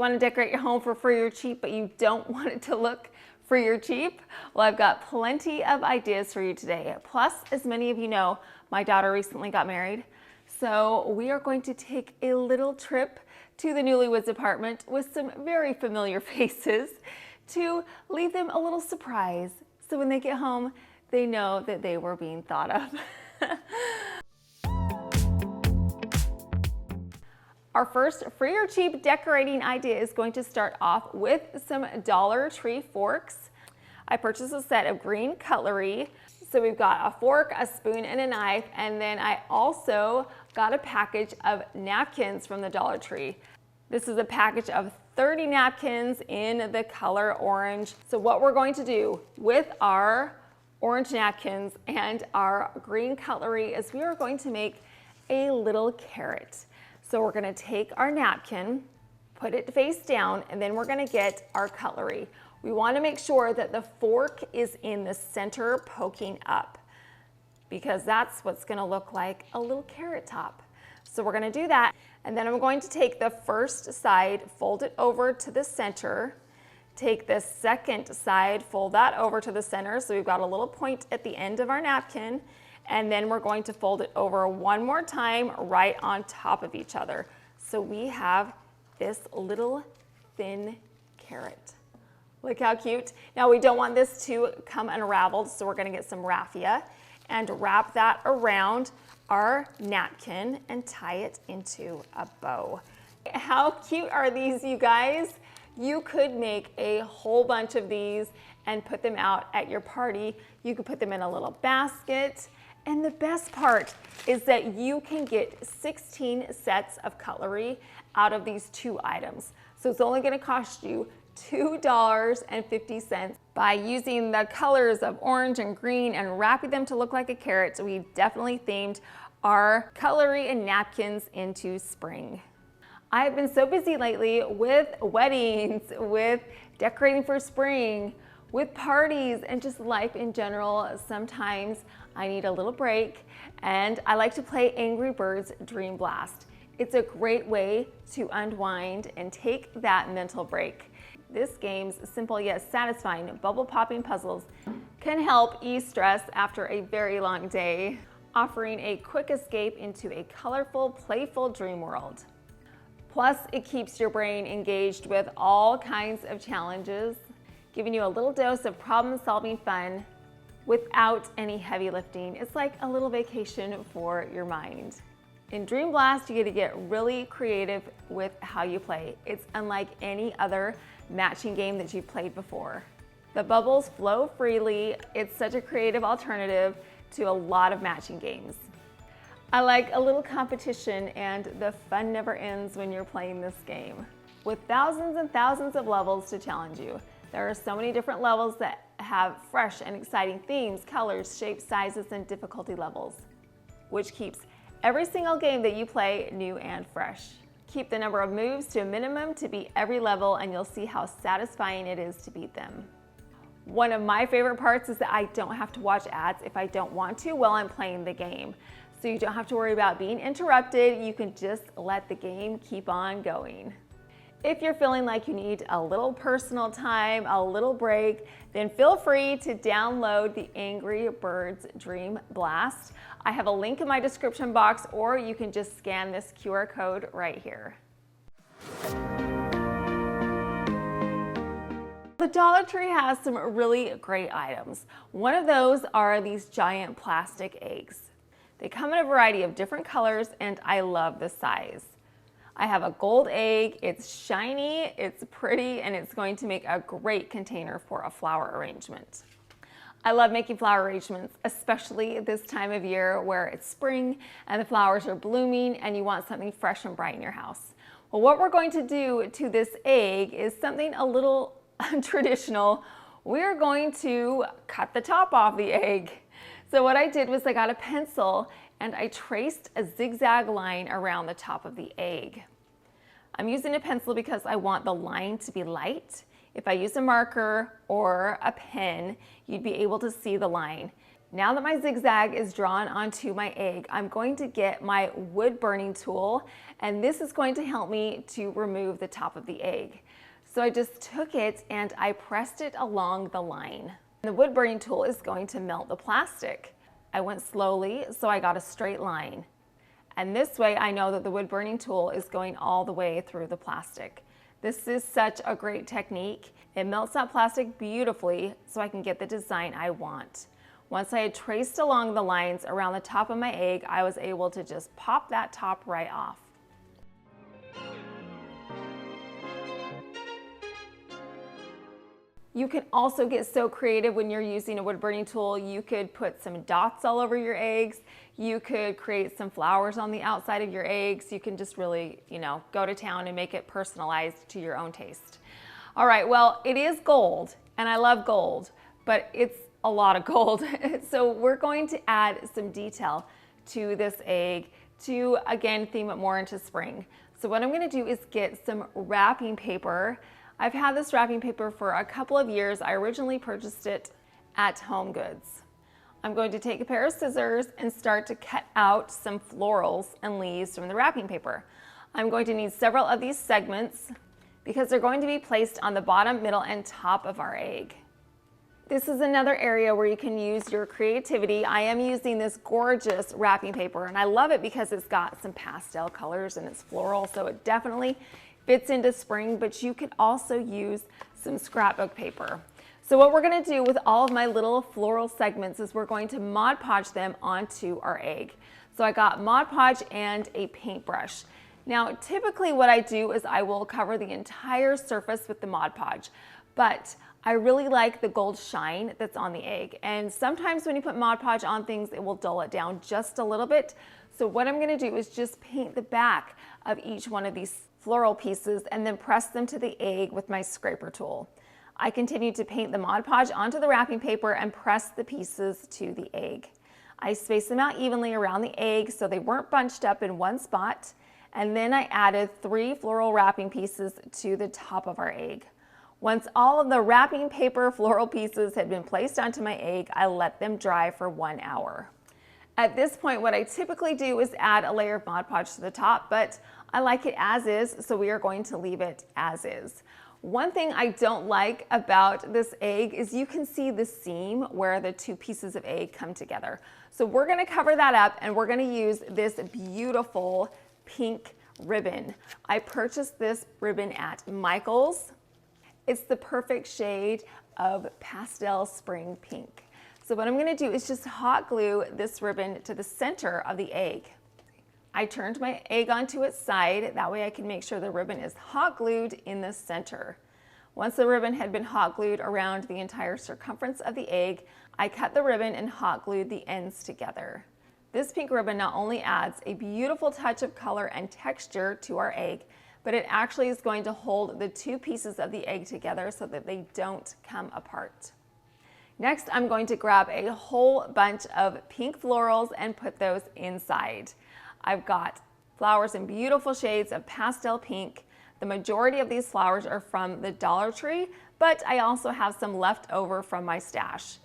want to decorate your home for free or cheap, but you don't want it to look free or cheap? Well, I've got plenty of ideas for you today. Plus, as many of you know, my daughter recently got married. So we are going to take a little trip to the newlyweds apartment with some very familiar faces to leave them a little surprise. So when they get home, they know that they were being thought of. Our first free or cheap decorating idea is going to start off with some Dollar Tree forks. I purchased a set of green cutlery. So we've got a fork, a spoon, and a knife, and then I also got a package of napkins from the Dollar Tree. This is a package of 30 napkins in the color orange. So what we're going to do with our orange napkins and our green cutlery is we are going to make a little carrot. So we're gonna take our napkin, put it face down, and then we're gonna get our cutlery. We wanna make sure that the fork is in the center poking up because that's what's gonna look like a little carrot top. So we're gonna do that, and then I'm going to take the first side, fold it over to the center, take the second side, fold that over to the center, so we've got a little point at the end of our napkin, and then we're going to fold it over one more time right on top of each other. So we have this little thin carrot. Look how cute. Now we don't want this to come unraveled, so we're gonna get some raffia and wrap that around our napkin and tie it into a bow. How cute are these, you guys? You could make a whole bunch of these and put them out at your party. You could put them in a little basket. And the best part is that you can get 16 sets of cutlery out of these 2 items. So it's only gonna cost you $2.50. By using the colors of orange and green and wrapping them to look like a carrot, we definitely themed our cutlery and napkins into spring. I've been so busy lately with weddings, with decorating for spring, with parties, and just life in general. Sometimes I need a little break, and I like to play Angry Birds Dream Blast. It's a great way to unwind and take that mental break. This game's simple yet satisfying bubble popping puzzles can help ease stress after a very long day, offering a quick escape into a colorful, playful dream world. Plus, it keeps your brain engaged with all kinds of challenges, giving you a little dose of problem-solving fun without any heavy lifting. It's like a little vacation for your mind. In Dream Blast, you get to get really creative with how you play. It's unlike any other matching game that you've played before. The bubbles flow freely. It's such a creative alternative to a lot of matching games. I like a little competition, and the fun never ends when you're playing this game. With thousands and thousands of levels to challenge you, there are so many different levels that have fresh and exciting themes, colors, shapes, sizes, and difficulty levels, which keeps every single game that you play new and fresh. Keep the number of moves to a minimum to beat every level, and you'll see how satisfying it is to beat them. One of my favorite parts is that I don't have to watch ads if I don't want to while I'm playing the game. So you don't have to worry about being interrupted. You can just let the game keep on going. If you're feeling like you need a little personal time, a little break, then feel free to download the Angry Birds Dream Blast. I have a link in my description box, or you can just scan this QR code right here. The Dollar Tree has some really great items. One of those are these giant plastic eggs. They come in a variety of different colors, and I love the size. I have a gold egg, it's shiny, it's pretty, and it's going to make a great container for a flower arrangement. I love making flower arrangements, especially this time of year where it's spring and the flowers are blooming and you want something fresh and bright in your house. Well, what we're going to do to this egg is something a little untraditional. We're going to cut the top off the egg. So what I did was I got a pencil and I traced a zigzag line around the top of the egg. I'm using a pencil because I want the line to be light. If I use a marker or a pen, you'd be able to see the line. Now that my zigzag is drawn onto my egg, I'm going to get my wood burning tool, and this is going to help me to remove the top of the egg. So I just took it and I pressed it along the line. The wood burning tool is going to melt the plastic. I went slowly, so I got a straight line. And this way I know that the wood burning tool is going all the way through the plastic. This is such a great technique. It melts that plastic beautifully so I can get the design I want. Once I had traced along the lines around the top of my egg, I was able to just pop that top right off. You can also get so creative when you're using a wood burning tool. You could put some dots all over your eggs. You could create some flowers on the outside of your eggs. You can just really, go to town and make it personalized to your own taste. All right, well, it is gold, and I love gold, but it's a lot of gold. So we're going to add some detail to this egg to, again, theme it more into spring. So what I'm gonna do is get some wrapping paper. I've had this wrapping paper for a couple of years. I originally purchased it at Home Goods. I'm going to take a pair of scissors and start to cut out some florals and leaves from the wrapping paper. I'm going to need several of these segments because they're going to be placed on the bottom, middle, and top of our egg. This is another area where you can use your creativity. I am using this gorgeous wrapping paper, and I love it because it's got some pastel colors and it's floral, so it definitely fits into spring, but you could also use some scrapbook paper. So what we're gonna do with all of my little floral segments is we're going to Mod Podge them onto our egg. So I got Mod Podge and a paintbrush. Now, typically what I do is I will cover the entire surface with the Mod Podge, but I really like the gold shine that's on the egg. And sometimes when you put Mod Podge on things, it will dull it down just a little bit. So what I'm gonna do is just paint the back of each one of these floral pieces and then press them to the egg with my scraper tool. I continue to paint the Mod Podge onto the wrapping paper and press the pieces to the egg. I spaced them out evenly around the egg so they weren't bunched up in one spot. And then I added 3 floral wrapping pieces to the top of our egg. Once all of the wrapping paper floral pieces had been placed onto my egg, I let them dry for 1 hour. At this point, what I typically do is add a layer of Mod Podge to the top, but I like it as is, so we are going to leave it as is. One thing I don't like about this egg is you can see the seam where the 2 pieces of egg come together. So we're gonna cover that up and we're gonna use this beautiful pink ribbon. I purchased this ribbon at Michael's. It's the perfect shade of pastel spring pink. So what I'm gonna do is just hot glue this ribbon to the center of the egg. I turned my egg onto its side, that way I can make sure the ribbon is hot glued in the center. Once the ribbon had been hot glued around the entire circumference of the egg, I cut the ribbon and hot glued the ends together. This pink ribbon not only adds a beautiful touch of color and texture to our egg, but it actually is going to hold the 2 pieces of the egg together so that they don't come apart. Next, I'm going to grab a whole bunch of pink florals and put those inside. I've got flowers in beautiful shades of pastel pink. The majority of these flowers are from the Dollar Tree, but I also have some left over from my stash.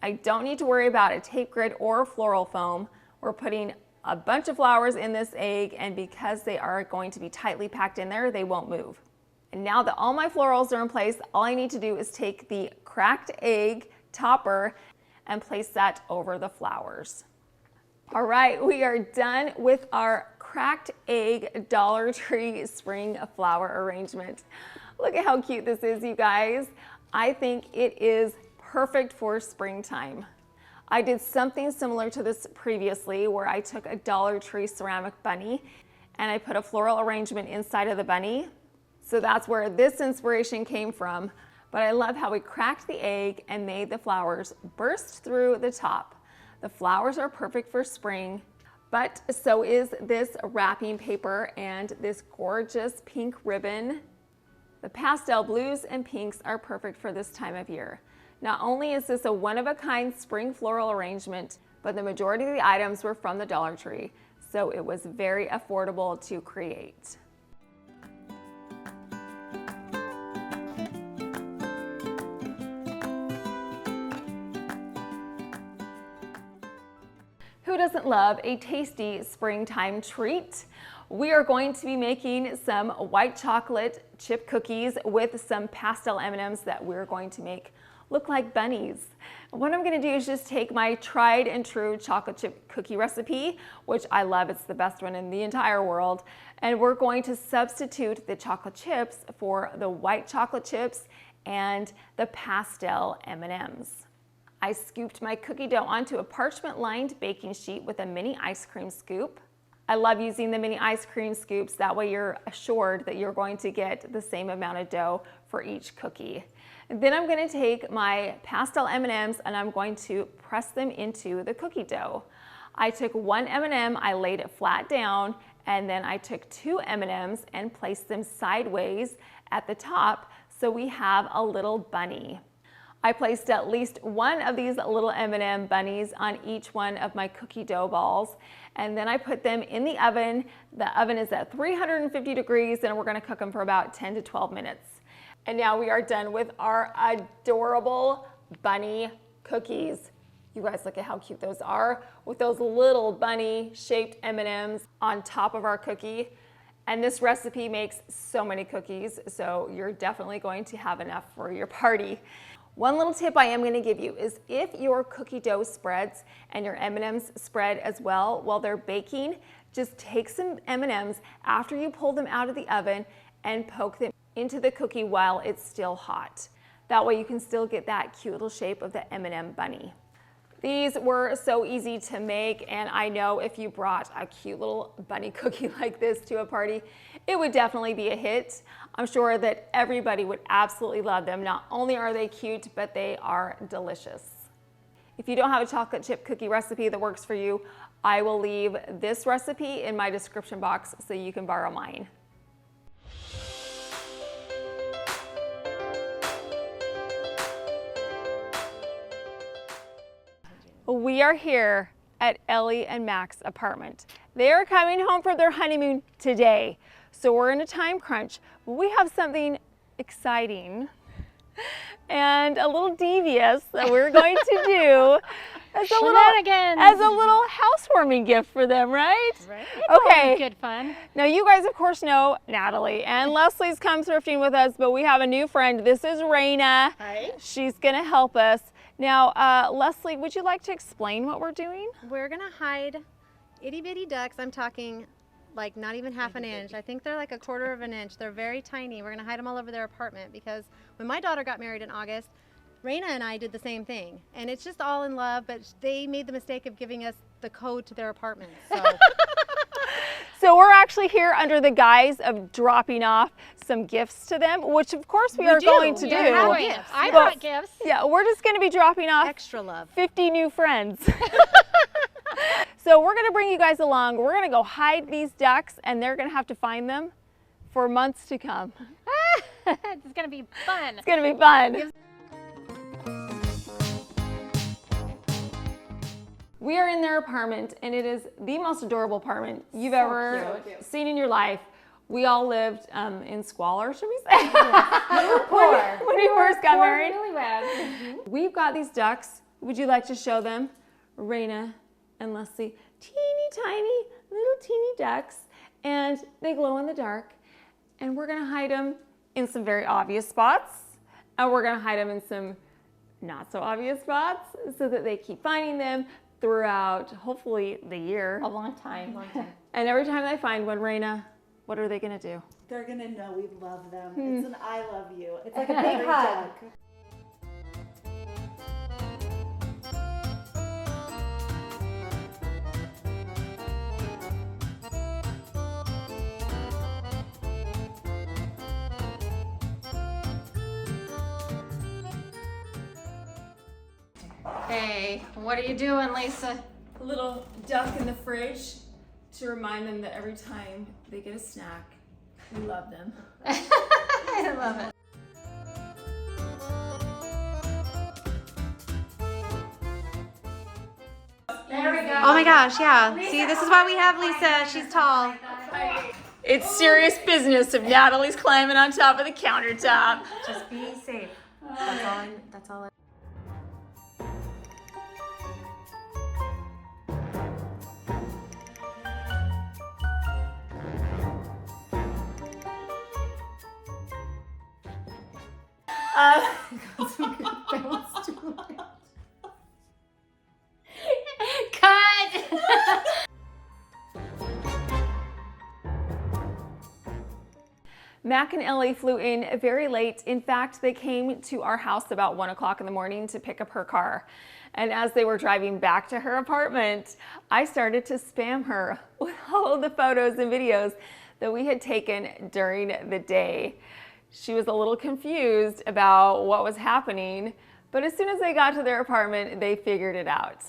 I don't need to worry about a tape grid or floral foam. We're putting a bunch of flowers in this egg, and because they are going to be tightly packed in there, they won't move. And now that all my florals are in place, all I need to do is take the cracked egg topper and place that over the flowers. All right, we are done with our cracked egg Dollar Tree spring flower arrangement. Look at how cute this is, you guys. I think it is perfect for springtime. I did something similar to this previously where I took a Dollar Tree ceramic bunny and I put a floral arrangement inside of the bunny. So that's where this inspiration came from. But I love how we cracked the egg and made the flowers burst through the top. The flowers are perfect for spring, but so is this wrapping paper and this gorgeous pink ribbon. The pastel blues and pinks are perfect for this time of year. Not only is this a one-of-a-kind spring floral arrangement, but the majority of the items were from the Dollar Tree, so it was very affordable to create. Who doesn't love a tasty springtime treat? We are going to be making some white chocolate chip cookies with some pastel M&Ms that we're going to make look like bunnies. What I'm going to do is just take my tried and true chocolate chip cookie recipe, which I love, it's the best one in the entire world, and we're going to substitute the chocolate chips for the white chocolate chips and the pastel M&Ms. I scooped my cookie dough onto a parchment-lined baking sheet with a mini ice cream scoop. I love using the mini ice cream scoops, that way you're assured that you're going to get the same amount of dough for each cookie. And then I'm going to take my pastel M&Ms and I'm going to press them into the cookie dough. I took one M&M, I laid it flat down, and then I took two M&Ms and placed them sideways at the top so we have a little bunny. I placed at least one of these little M&M bunnies on each one of my cookie dough balls, and then I put them in the oven. The oven is at 350 degrees and we're going to cook them for about 10 to 12 minutes. And now we are done with our adorable bunny cookies. You guys look at how cute those are with those little bunny shaped M&Ms on top of our cookie. And this recipe makes so many cookies, so you're definitely going to have enough for your party. One little tip I am going to give you is if your cookie dough spreads and your M&Ms spread as well while they're baking, just take some M&Ms after you pull them out of the oven and poke them into the cookie while it's still hot. That way you can still get that cute little shape of the M&M bunny. These were so easy to make, and I know if you brought a cute little bunny cookie like this to a party, it would definitely be a hit. I'm sure that everybody would absolutely love them. Not only are they cute, but they are delicious. If you don't have a chocolate chip cookie recipe that works for you, I will leave this recipe in my description box so you can borrow mine. We are here at Ellie and Mac's apartment. They are coming home for their honeymoon today, so we're in a time crunch. We have something exciting and a little devious that we're going to do as a little housewarming gift for them, right? Right. Okay. Good fun. Now you guys of course know Natalie, and Leslie's come thrifting with us, but we have a new friend. This is Raina. Hi. She's gonna help us. Now, Leslie, would you like to explain what we're doing? We're gonna hide itty bitty ducks. I'm talking like not even half an inch. I think they're like a quarter of an inch. They're very tiny. We're gonna hide them all over their apartment because when my daughter got married in August, Raina and I did the same thing. And it's just all in love, but they made the mistake of giving us the code to their apartment. So. So we're actually here under the guise of dropping off some gifts to them, which of course we are going to do. I brought gifts. Yeah, we're just going to be dropping off extra love. 50 new friends. So we're going to bring you guys along. We're going to go hide these ducks, and they're going to have to find them for months to come. It's going to be fun. It's going to be fun. We are in their apartment, and it is the most adorable apartment you've ever seen in your life. We all lived in squalor, should we say? Poor. When we first got married. Really bad. We've got these ducks. Would you like to show them? Raina and Leslie, teeny tiny, little teeny ducks, and they glow in the dark. And we're gonna hide them in some very obvious spots, and we're gonna hide them in some not so obvious spots so that they keep finding them throughout, hopefully, the year. A long time. And every time they find one, Raina, what are they gonna do? They're gonna know we love them. It's an I love you. It's like a big hug. Hey, what are you doing, Lisa? A little duck in the fridge to remind them that every time they get a snack, we love them. I love it. There we go. Oh my gosh, yeah. See, this is why we have Lisa. She's tall. It's serious business if Natalie's climbing on top of the countertop. Just be safe. That's all. Cut! Mac and Ellie flew in very late. In fact, they came to our house about 1 o'clock in the morning to pick up her car. And as they were driving back to her apartment, I started to spam her with all of the photos and videos that we had taken during the day. She was a little confused about what was happening, but as soon as they got to their apartment, they figured it out.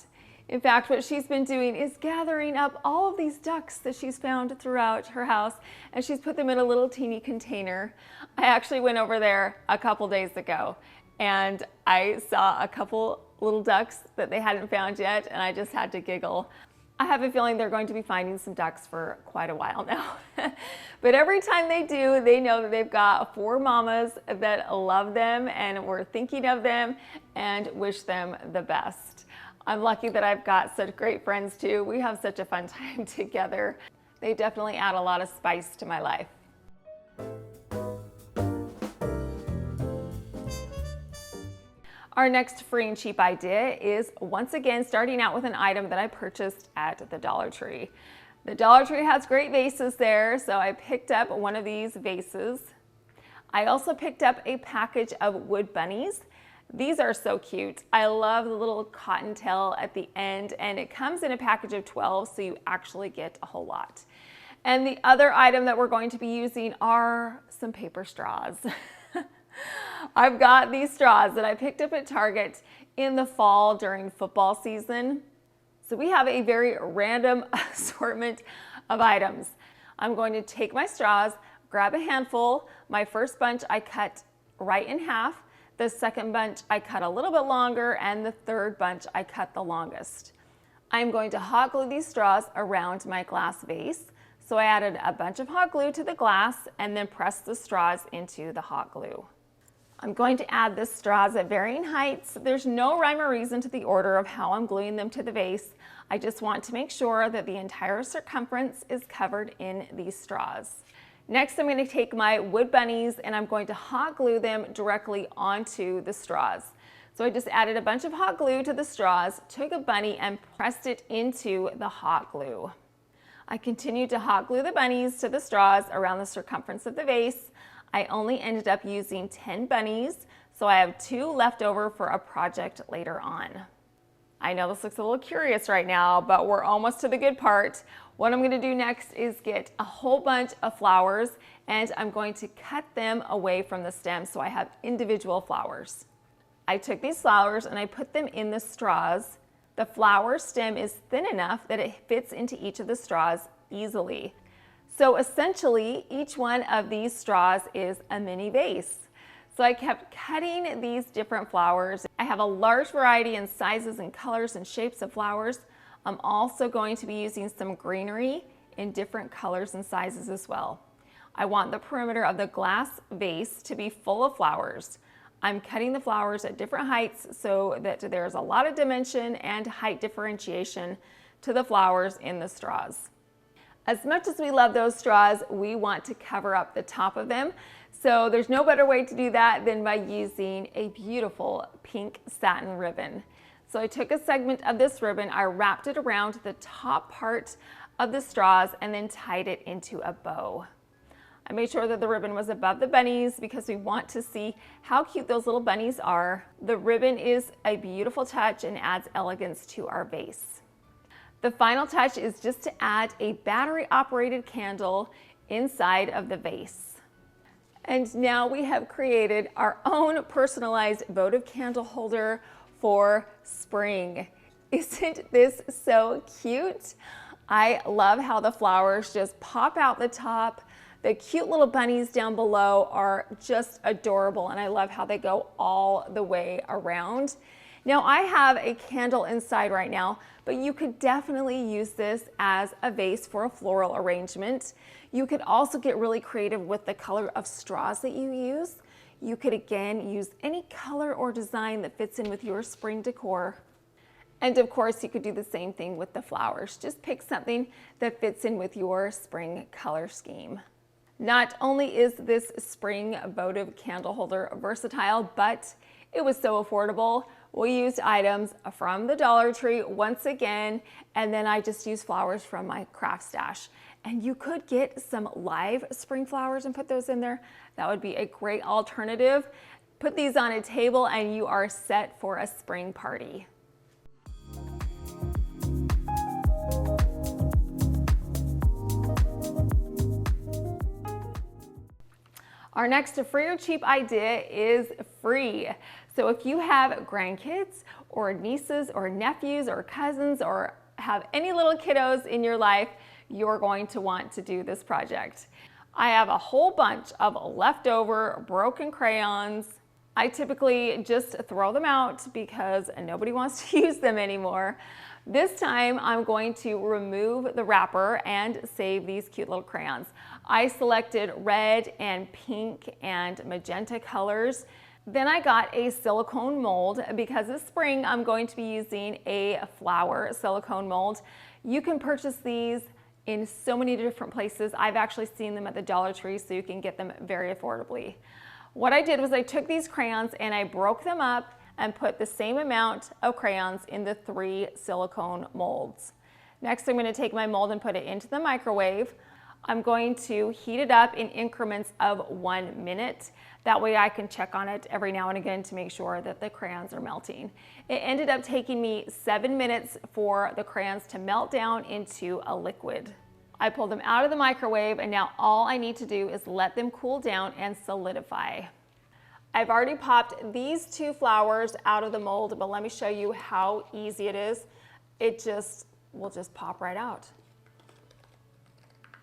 In fact, what she's been doing is gathering up all of these ducks that she's found throughout her house, and she's put them in a little teeny container. I actually went over there a couple days ago, and I saw a couple little ducks that they hadn't found yet, and I just had to giggle. I have a feeling they're going to be finding some ducks for quite a while now. But every time they do, they know that they've got 4 mamas that love them and were thinking of them and wish them the best. I'm lucky that I've got such great friends too. We have such a fun time together. They definitely add a lot of spice to my life. Our next free and cheap idea is once again starting out with an item that I purchased at the Dollar Tree. The Dollar Tree has great vases there, so I picked up one of these vases. I also picked up a package of wood bunnies. These are so cute. I love the little cotton tail at the end, and it comes in a package of 12, so you actually get a whole lot. And the other item that we're going to be using are some paper straws. I've got these straws that I picked up at Target in the fall during football season. So we have a very random assortment of items. I'm going to take my straws, grab a handful. My first bunch I cut right in half. The second bunch I cut a little bit longer, and the third bunch I cut the longest. I'm going to hot glue these straws around my glass vase. So I added a bunch of hot glue to the glass and then pressed the straws into the hot glue. I'm going to add the straws at varying heights. There's no rhyme or reason to the order of how I'm gluing them to the vase. I just want to make sure that the entire circumference is covered in these straws. Next, I'm going to take my wood bunnies and I'm going to hot glue them directly onto the straws. So I just added a bunch of hot glue to the straws, took a bunny and pressed it into the hot glue. I continued to hot glue the bunnies to the straws around the circumference of the vase. I only ended up using 10 bunnies, so I have 2 left over for a project later on. I know this looks a little curious right now, but we're almost to the good part. What I'm going to do next is get a whole bunch of flowers, and I'm going to cut them away from the stem so I have individual flowers. I took these flowers and I put them in the straws. The flower stem is thin enough that it fits into each of the straws easily. So essentially, each one of these straws is a mini vase. So I kept cutting these different flowers. I have a large variety in sizes and colors and shapes of flowers. I'm also going to be using some greenery in different colors and sizes as well. I want the perimeter of the glass vase to be full of flowers. I'm cutting the flowers at different heights so that there's a lot of dimension and height differentiation to the flowers in the straws. As much as we love those straws, we want to cover up the top of them. So there's no better way to do that than by using a beautiful pink satin ribbon. So I took a segment of this ribbon, I wrapped it around the top part of the straws and then tied it into a bow. I made sure that the ribbon was above the bunnies because we want to see how cute those little bunnies are. The ribbon is a beautiful touch and adds elegance to our vase. The final touch is just to add a battery-operated candle inside of the vase. And now we have created our own personalized votive candle holder for spring. Isn't this so cute? I love how the flowers just pop out the top. The cute little bunnies down below are just adorable, and I love how they go all the way around. Now I have a candle inside right now, but you could definitely use this as a vase for a floral arrangement. You could also get really creative with the color of straws that you use. You could again use any color or design that fits in with your spring decor. And of course, you could do the same thing with the flowers. Just pick something that fits in with your spring color scheme. Not only is this spring votive candle holder versatile, but it was so affordable. We used items from the Dollar Tree once again, and then I just used flowers from my craft stash. And you could get some live spring flowers and put those in there. That would be a great alternative. Put these on a table and you are set for a spring party. Our next free or cheap idea is free. So if you have grandkids or nieces or nephews or cousins or have any little kiddos in your life, you're going to want to do this project. I have a whole bunch of leftover broken crayons. I typically just throw them out because nobody wants to use them anymore. This time I'm going to remove the wrapper and save these cute little crayons. I selected red and pink and magenta colors. Then I got a silicone mold. Because this spring I'm going to be using a flower silicone mold. You can purchase these in so many different places. I've actually seen them at the Dollar Tree, so you can get them very affordably. What I did was I took these crayons and I broke them up and put the same amount of crayons in the 3 silicone molds. Next, I'm going to take my mold and put it into the microwave. I'm going to heat it up in increments of 1 minute. That way I can check on it every now and again to make sure that the crayons are melting. It ended up taking me 7 minutes for the crayons to melt down into a liquid. I pulled them out of the microwave and now all I need to do is let them cool down and solidify. I've already popped these 2 flowers out of the mold, but let me show you how easy it is. It will just pop right out.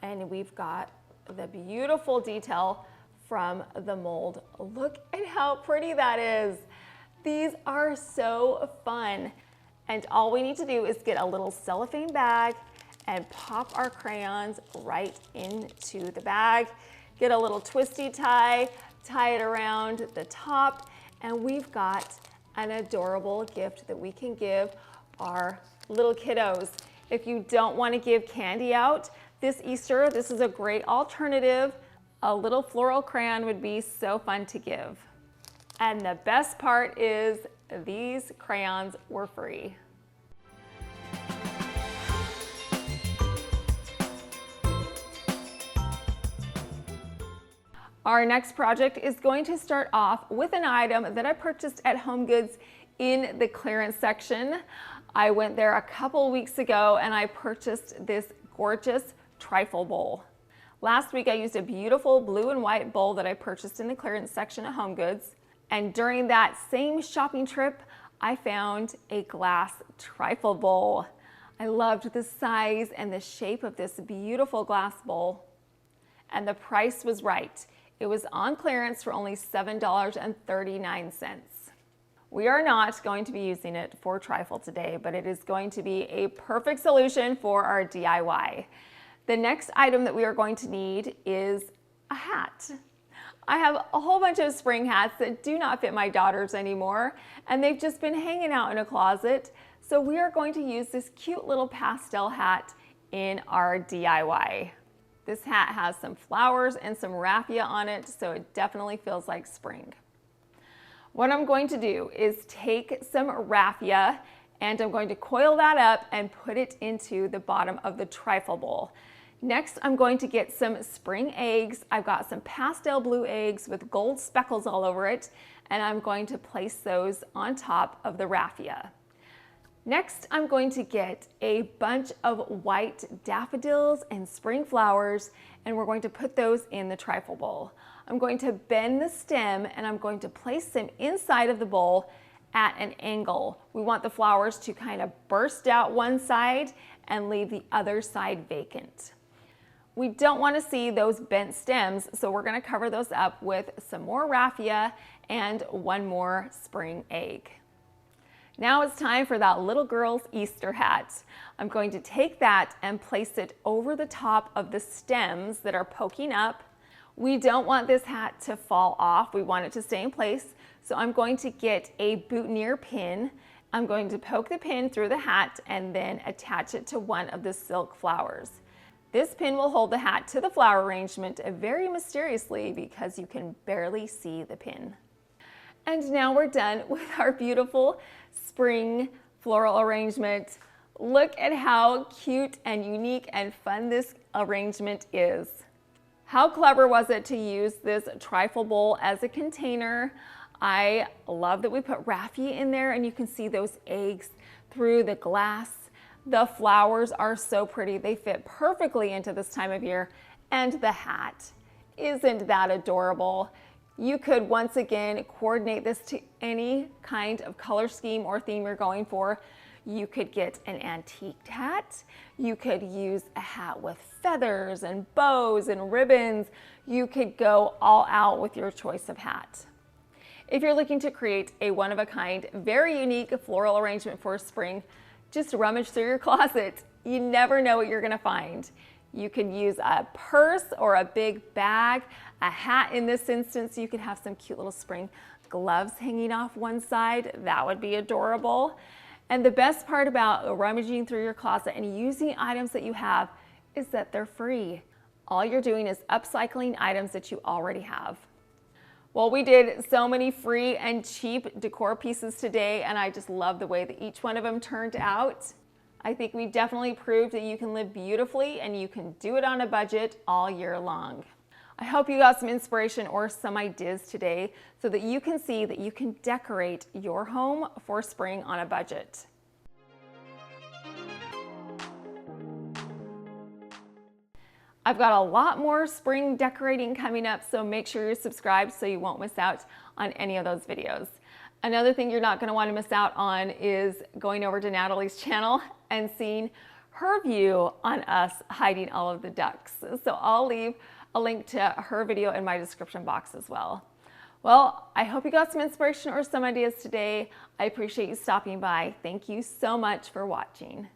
And we've got the beautiful detail from the mold. Look at how pretty that is. These are so fun. And all we need to do is get a little cellophane bag and pop our crayons right into the bag. Get a little twisty tie, tie it around the top, and we've got an adorable gift that we can give our little kiddos. If you don't want to give candy out this Easter, this is a great alternative. A little floral crayon would be so fun to give. And the best part is these crayons were free. Our next project is going to start off with an item that I purchased at HomeGoods in the clearance section. I went there a couple weeks ago and I purchased this gorgeous trifle bowl. Last week I used a beautiful blue and white bowl that I purchased in the clearance section at HomeGoods. And during that same shopping trip, I found a glass trifle bowl. I loved the size and the shape of this beautiful glass bowl. And the price was right. It was on clearance for only $7.39. We are not going to be using it for trifle today, but it is going to be a perfect solution for our DIY. The next item that we are going to need is a hat. I have a whole bunch of spring hats that do not fit my daughters anymore, and they've just been hanging out in a closet. So we are going to use this cute little pastel hat in our DIY. This hat has some flowers and some raffia on it, so it definitely feels like spring. What I'm going to do is take some raffia and I'm going to coil that up and put it into the bottom of the trifle bowl. Next, I'm going to get some spring eggs. I've got some pastel blue eggs with gold speckles all over it, and I'm going to place those on top of the raffia. Next, I'm going to get a bunch of white daffodils and spring flowers, and we're going to put those in the trifle bowl. I'm going to bend the stem and I'm going to place them inside of the bowl at an angle. We want the flowers to kind of burst out one side and leave the other side vacant. We don't want to see those bent stems, so we're going to cover those up with some more raffia and one more spring egg. Now it's time for that little girl's Easter hat. I'm going to take that and place it over the top of the stems that are poking up. We don't want this hat to fall off. We want it to stay in place. So I'm going to get a boutonniere pin. I'm going to poke the pin through the hat and then attach it to one of the silk flowers. This pin will hold the hat to the flower arrangement very mysteriously because you can barely see the pin. And now we're done with our beautiful spring floral arrangement. Look at how cute and unique and fun this arrangement is. How clever was it to use this trifle bowl as a container? I love that we put raffia in there and you can see those eggs through the glass. The flowers are so pretty. They fit perfectly into this time of year. And the hat, isn't that adorable? You could once again coordinate this to any kind of color scheme or theme you're going for. You could get an antique hat. You could use a hat with feathers and bows and ribbons. You could go all out with your choice of hat. If you're looking to create a one-of-a-kind, very unique floral arrangement for spring, just rummage through your closet. You never know what you're gonna find. You could use a purse or a big bag, a hat in this instance. You could have some cute little spring gloves hanging off one side. That would be adorable. And the best part about rummaging through your closet and using items that you have is that they're free. All you're doing is upcycling items that you already have. Well, we did so many free and cheap decor pieces today, and I just love the way that each one of them turned out. I think we definitely proved that you can live beautifully and you can do it on a budget all year long. I hope you got some inspiration or some ideas today so that you can see that you can decorate your home for spring on a budget. I've got a lot more spring decorating coming up, so make sure you're subscribed so you won't miss out on any of those videos. Another thing you're not going to want to miss out on is going over to Natalie's channel and seeing her view on us hiding all of the ducks. So I'll leave a link to her video in my description box as well. Well, I hope you got some inspiration or some ideas today. I appreciate you stopping by. Thank you so much for watching.